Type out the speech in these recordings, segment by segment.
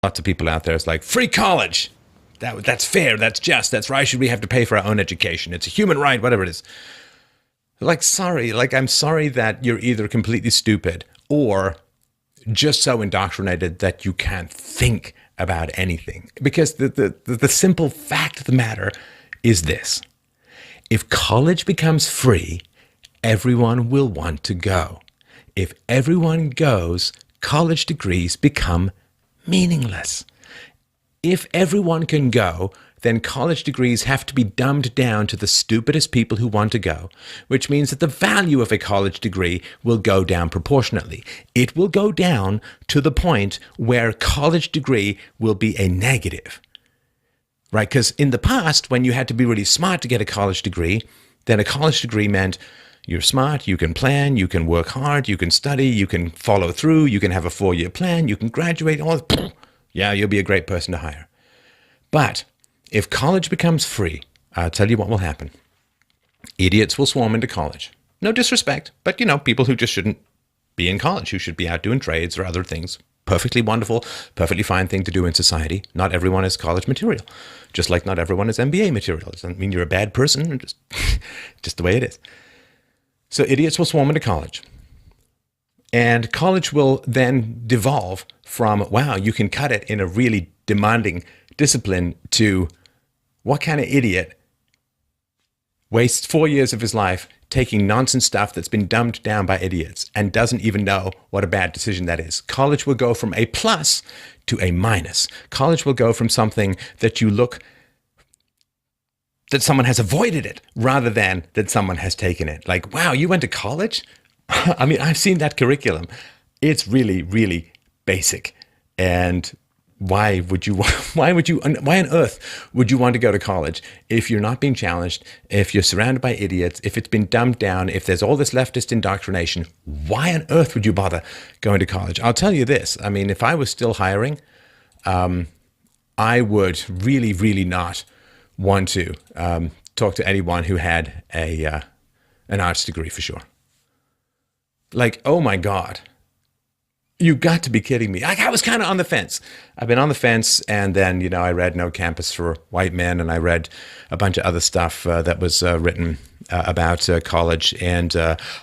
Lots of people out there is like, free college. That's fair. That's just. That's why should we have to pay for our own education? It's a human right, whatever it is. Like, sorry. Like, I'm sorry that you're either completely stupid or just so indoctrinated that you can't think about anything. Because the simple fact of the matter is this. If college becomes free, everyone will want to go. If everyone goes, college degrees become meaningless. If everyone can go, then college degrees have to be dumbed down to the stupidest people who want to go, which means that the value of a college degree will go down proportionately. It will go down to the point where college degree will be a negative, right? Because in the past, when you had to be really smart to get a college degree, then a college degree meant you're smart, you can plan, you can work hard, you can study, you can follow through, you can have a 4-year plan, you can graduate, yeah, you'll be a great person to hire. But if college becomes free, I'll tell you what will happen. Idiots will swarm into college. No disrespect, but people who just shouldn't be in college, who should be out doing trades or other things. Perfectly wonderful, perfectly fine thing to do in society. Not everyone is college material, just like not everyone is MBA material. It doesn't mean you're a bad person, just the way it is. So idiots will swarm into college. And college will then devolve from, wow, you can cut it in a really demanding discipline, to what kind of idiot wastes 4 years of his life taking nonsense stuff that's been dumbed down by idiots and doesn't even know what a bad decision that is. College will go from a plus to a minus. College will go from something that that someone has avoided it rather than that someone has taken it. Like, wow, you went to college? I mean, I've seen that curriculum. It's really, really basic. And why on earth would you want to go to college if you're not being challenged, if you're surrounded by idiots, if it's been dumbed down, if there's all this leftist indoctrination? Why on earth would you bother going to college? I'll tell you this. I mean, if I was still hiring, I would really, really not want to talk to anyone who had an arts degree for sure. Like, oh my God. You got to be kidding me. I was kind of on the fence. I've been on the fence, and then, I read No Campus for White Men, and I read a bunch of other stuff that was written about college. And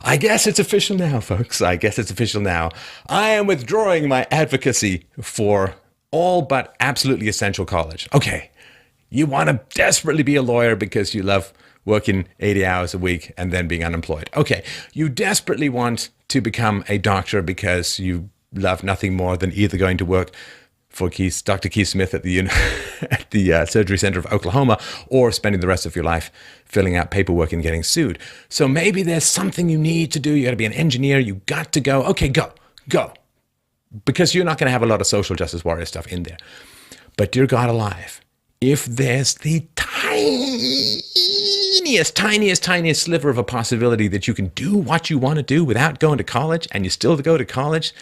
I guess it's official now, folks. I guess it's official now. I am withdrawing my advocacy for all but absolutely essential college. Okay, you want to desperately be a lawyer because you love working 80 hours a week and then being unemployed. Okay, you desperately want to become a doctor because you love nothing more than either going to work for Dr. Keith Smith at the Surgery Center of Oklahoma, or spending the rest of your life filling out paperwork and getting sued. So maybe there's something you need to do. You got to be an engineer. You got to go. Okay, go. Because you're not going to have a lot of social justice warrior stuff in there. But dear God alive, if there's the tiniest sliver of a possibility that you can do what you want to do without going to college, and you still go to college,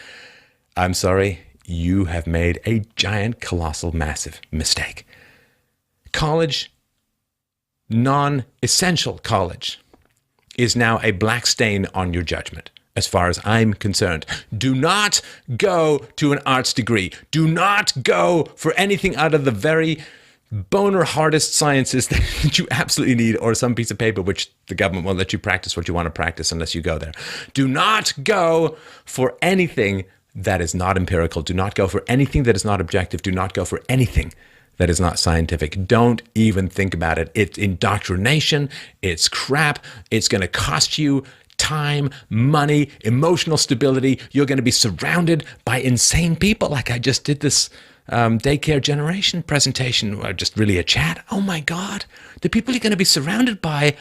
I'm sorry, you have made a giant, colossal, massive mistake. College, non-essential college, is now a black stain on your judgment, as far as I'm concerned. Do not go to an arts degree. Do not go for anything out of the very boner hardest sciences that you absolutely need, or some piece of paper which the government won't let you practice what you want to practice unless you go there. Do not go for anything that is not empirical. Do not go for anything that is not objective. Do not go for anything that is not scientific. Don't even think about it. It's indoctrination. It's crap. It's going to cost you time, money, emotional stability. You're going to be surrounded by insane people. Like I just did this daycare generation presentation, or just really a chat. Oh my God, the people you're going to be surrounded by,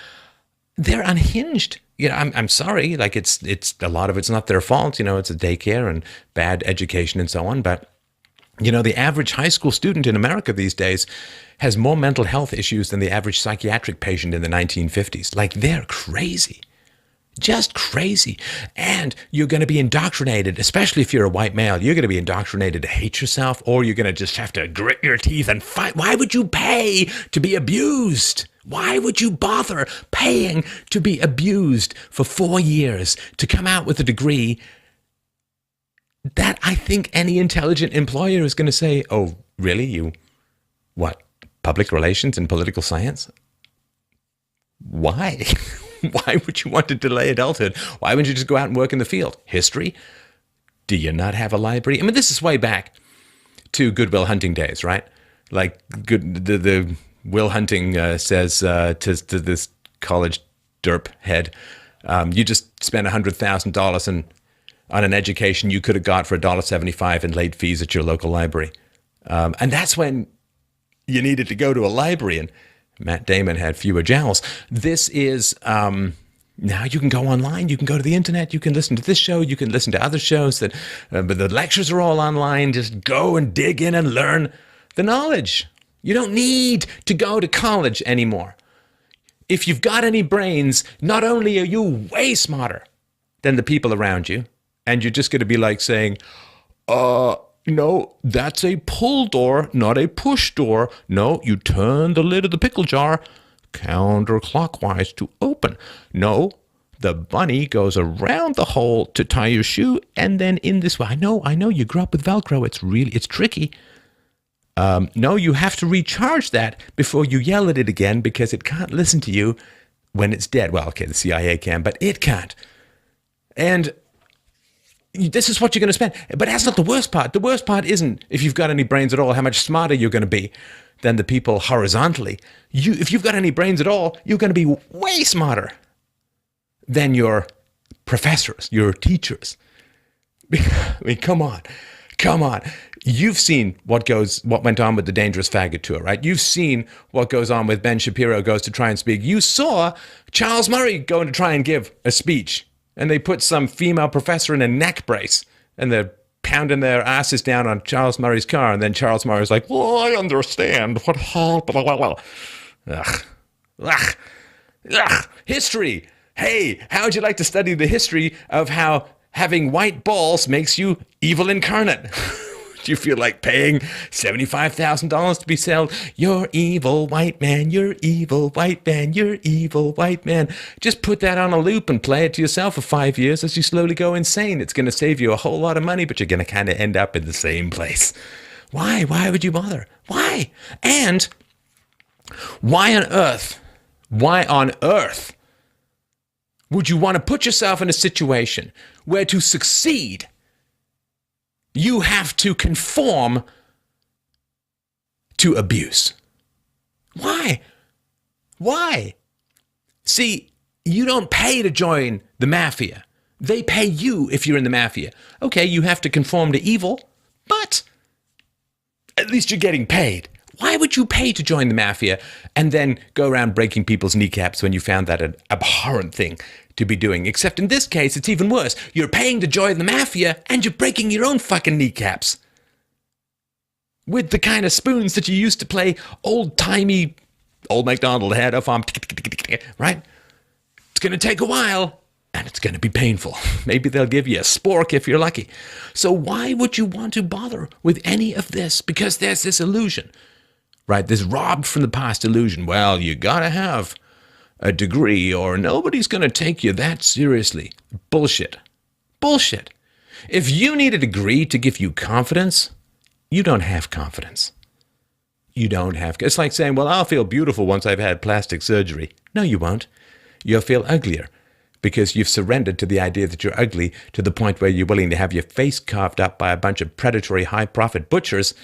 they're unhinged. I'm sorry. Like it's a lot of it's not their fault. It's a daycare and bad education and so on. But the average high school student in America these days has more mental health issues than the average psychiatric patient in the 1950s. Like they're crazy. Just crazy. And you're going to be indoctrinated, especially if you're a white male, you're going to be indoctrinated to hate yourself, or you're going to just have to grit your teeth and fight. Why would you pay to be abused? Why would you bother paying to be abused for 4 years to come out with a degree that I think any intelligent employer is going to say, oh, really? You, what, public relations and political science? Why? Why would you want to delay adulthood? Why wouldn't you just go out and work in the field? History? Do you not have a library? I mean, this is way back to Good Will Hunting days, right? Like the Will Hunting says to this college derp head, you just spent $100,000 on an education you could have got for $1.75 in late fees at your local library. And that's when you needed to go to a library, and Matt Damon had fewer jowls. This is, now you can go online, you can go to the internet, you can listen to this show, you can listen to other shows, but the lectures are all online. Just go and dig in and learn the knowledge. You don't need to go to college anymore. If you've got any brains, not only are you way smarter than the people around you, and you're just going to be like saying, no, that's a pull door, not a push door. No, you turn the lid of the pickle jar counterclockwise to open. No, the bunny goes around the hole to tie your shoe, and then in this way. I know, you grew up with Velcro. It's tricky. No, you have to recharge that before you yell at it again, because it can't listen to you when it's dead. Well, okay, the CIA can, but it can't. And this is what you're going to spend. But that's not the worst part. The worst part isn't, if you've got any brains at all, how much smarter you're going to be than the people horizontally. If you've got any brains at all, you're going to be way smarter than your professors, your teachers. I mean, come on. You've seen what went on with the Dangerous Faggot Tour, right? You've seen what goes on with Ben Shapiro goes to try and speak. You saw Charles Murray going to try and give a speech, and they put some female professor in a neck brace, and they're pounding their asses down on Charles Murray's car, and then Charles Murray's like, well, I understand what happened. Ugh. History. Hey, how would you like to study the history of how having white balls makes you evil incarnate? Do you feel like paying $75,000 to be sold? You're evil, white man. You're evil, white man. You're evil, white man. Just put that on a loop and play it to yourself for 5 years as you slowly go insane. It's going to save you a whole lot of money, but you're going to kind of end up in the same place. Why? Why would you bother? Why? And why on earth would you want to put yourself in a situation where to succeed, you have to conform to abuse? Why? See, you don't pay to join the mafia. They pay you if you're in the mafia. Okay, you have to conform to evil, but at least you're getting paid. Why would you pay to join the mafia and then go around breaking people's kneecaps when you found that an abhorrent thing to be doing? Except in this case, it's even worse. You're paying to join the mafia and you're breaking your own fucking kneecaps with the kind of spoons that you used to play old-timey Old MacDonald had a farm, right? It's going to take a while, and it's going to be painful. Maybe they'll give you a spork if you're lucky. So why would you want to bother with any of this? Because there's this illusion, right? This robbed from the past illusion. Well, you got to have a degree or nobody's going to take you that seriously. Bullshit. If you need a degree to give you confidence, you don't have confidence. It's like saying, well, I'll feel beautiful once I've had plastic surgery. No, you won't. You'll feel uglier because you've surrendered to the idea that you're ugly to the point where you're willing to have your face carved up by a bunch of predatory high-profit butchers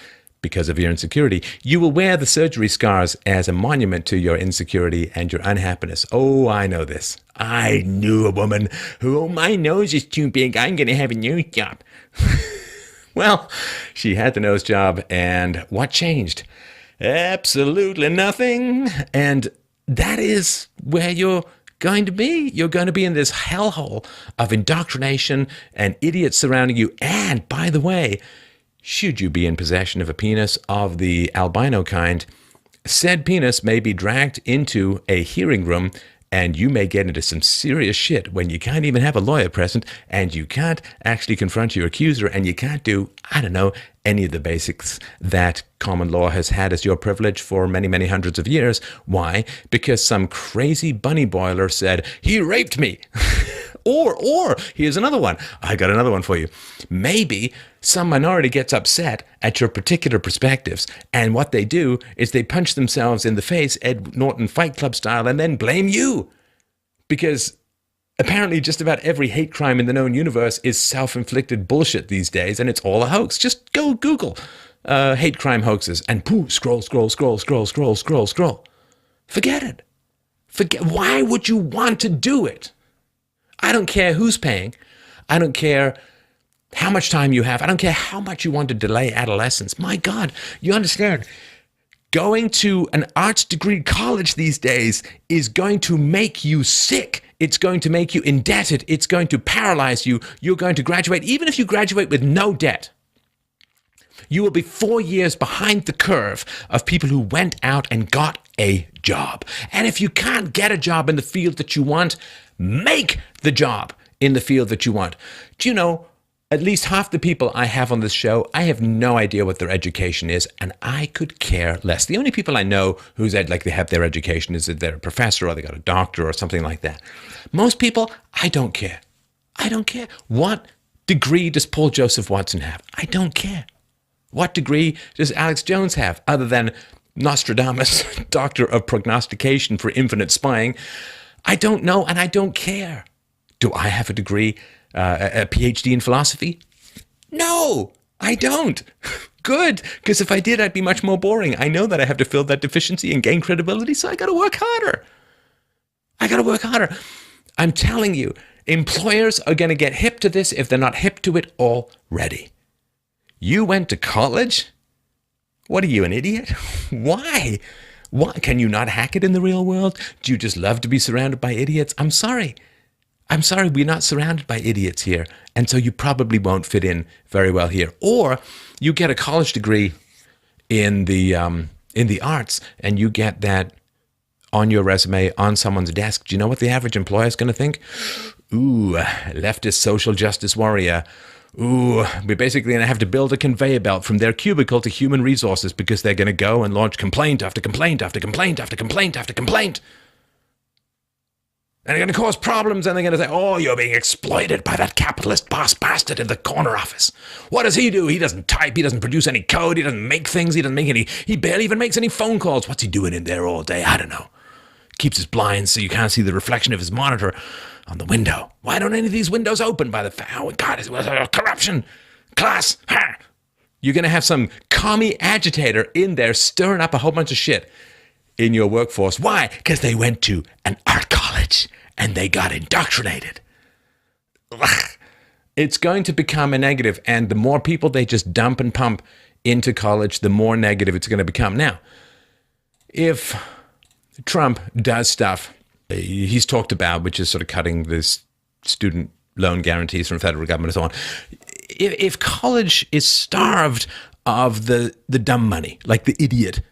because of your insecurity. You will wear the surgery scars as a monument to your insecurity and your unhappiness. Oh, I know this. I knew a woman who, oh, my nose is too big. I'm going to have a nose job. Well, she had the nose job, and what changed? Absolutely nothing. And that is where you're going to be. You're going to be in this hellhole of indoctrination and idiots surrounding you. And by the way, should you be in possession of a penis of the albino kind, said penis may be dragged into a hearing room and you may get into some serious shit when you can't even have a lawyer present and you can't actually confront your accuser and you can't do, I don't know, any of the basics that common law has had as your privilege for many, many hundreds of years. Why? Because some crazy bunny boiler said, he raped me. Or here's another one. I got another one for you. Maybe some minority gets upset at your particular perspectives, and what they do is they punch themselves in the face, Ed Norton Fight Club style, and then blame you. Because apparently just about every hate crime in the known universe is self-inflicted bullshit these days, and it's all a hoax. Just go Google hate crime hoaxes, and pooh, scroll. Forget it. Why would you want to do it? I don't care who's paying. I don't care how much time you have. I don't care how much you want to delay adolescence. My God, you understand? Going to an arts degree college these days is going to make you sick. It's going to make you indebted. It's going to paralyze you. You're going to graduate. Even if you graduate with no debt, you will be 4 years behind the curve of people who went out and got a job. And if you can't get a job in the field that you want, make the job in the field that you want. Do you know, at least half the people I have on this show, I have no idea what their education is, and I could care less. The only people I know who's like they have their education is that they're a professor or they got a doctor or something like that. Most people, I don't care. I don't care. What degree does Paul Joseph Watson have? I don't care. What degree does Alex Jones have other than Nostradamus, doctor of prognostication for infinite spying? I don't know, and I don't care. Do I have a degree, a PhD in philosophy? No, I don't. Good, because if I did, I'd be much more boring. I know that I have to fill that deficiency and gain credibility, so I got to work harder. I'm telling you, employers are going to get hip to this if they're not hip to it already. You went to college? What are you, an idiot? Why? Can you not hack it in the real world? Do you just love to be surrounded by idiots? I'm sorry, we're not surrounded by idiots here. And so you probably won't fit in very well here. Or you get a college degree in the arts, and you get that on your resume, on someone's desk. Do you know what the average employer is going to think? Ooh, leftist social justice warrior. Ooh, we're basically going to have to build a conveyor belt from their cubicle to human resources because they're going to go and launch complaint after complaint after complaint after complaint after complaint. And they're going to cause problems, and they're going to say, oh, you're being exploited by that capitalist boss bastard in the corner office. What does he do? He doesn't type. He doesn't produce any code. He doesn't make things. He barely even makes any phone calls. What's he doing in there all day? I don't know. Keeps his blinds so you can't see the reflection of his monitor on the window. Why don't any of these windows open by the oh God, it's corruption, class. Ha. You're going to have some commie agitator in there stirring up a whole bunch of shit in your workforce. Why? Because they went to an art college and they got indoctrinated. Ugh. It's going to become a negative, and the more people they just dump and pump into college, the more negative it's going to become. Now, if Trump does stuff he's talked about, which is sort of cutting this student loan guarantees from federal government and so on. If college is starved of the dumb money, like the idiot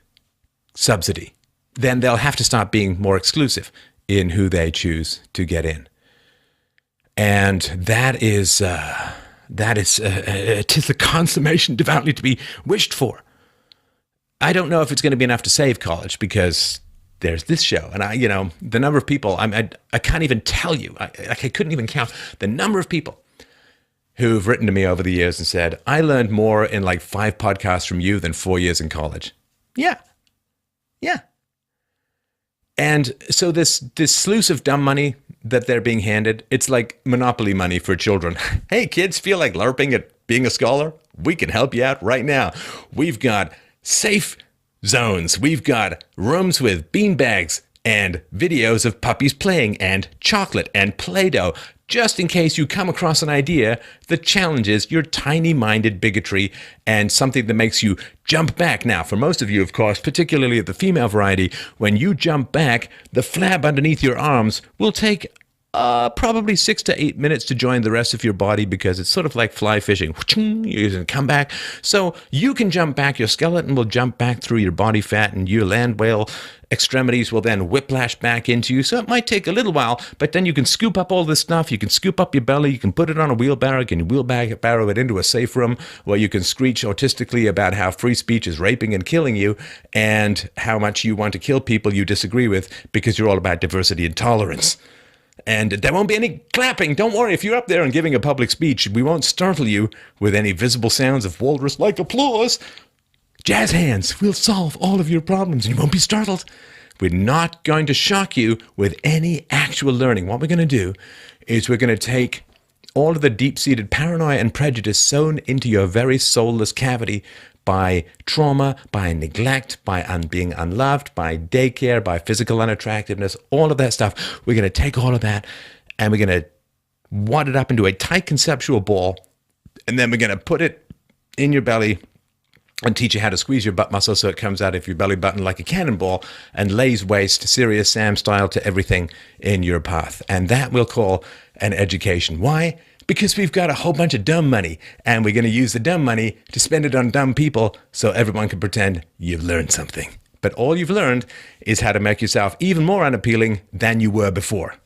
subsidy, then they'll have to start being more exclusive in who they choose to get in. And that is 'tis the consummation devoutly to be wished for. I don't know if it's going to be enough to save college, because there's this show, and the number of people, I can't even tell you, I couldn't even count the number of people who've written to me over the years and said, I learned more in like 5 podcasts from you than 4 years in college. Yeah. And so this sluice of dumb money that they're being handed, it's like Monopoly money for children. Hey, kids, feel like LARPing at being a scholar? We can help you out right now. We've got safe zones. We've got rooms with beanbags and videos of puppies playing and chocolate and Play-Doh, just in case you come across an idea that challenges your tiny-minded bigotry and something that makes you jump back. Now, for most of you, of course, particularly the female variety, when you jump back, the flab underneath your arms will take probably 6 to 8 minutes to join the rest of your body, because it's sort of like fly fishing. You're going to come back. So you can jump back. Your skeleton will jump back through your body fat, and your land whale extremities will then whiplash back into you. So it might take a little while, but then you can scoop up all this stuff. You can scoop up your belly. You can put it on a wheelbarrow. You can wheelbarrow it into a safe room where you can screech autistically about how free speech is raping and killing you, and how much you want to kill people you disagree with, because you're all about diversity and tolerance. And there won't be any clapping. Don't worry, if you're up there and giving a public speech, we won't startle you with any visible sounds of walrus-like applause. Jazz hands will solve all of your problems and you won't be startled. We're not going to shock you with any actual learning. What we're going to do is we're going to take all of the deep-seated paranoia and prejudice sown into your very soulless cavity by trauma, by neglect, by being unloved, by daycare, by physical unattractiveness, all of that stuff. We're going to take all of that and we're going to wad it up into a tight conceptual ball, and then we're going to put it in your belly and teach you how to squeeze your butt muscle so it comes out of your belly button like a cannonball and lays waste, Serious Sam style, to everything in your path. And that we'll call an education. Why? Because we've got a whole bunch of dumb money, and we're going to use the dumb money to spend it on dumb people so everyone can pretend you've learned something. But all you've learned is how to make yourself even more unappealing than you were before.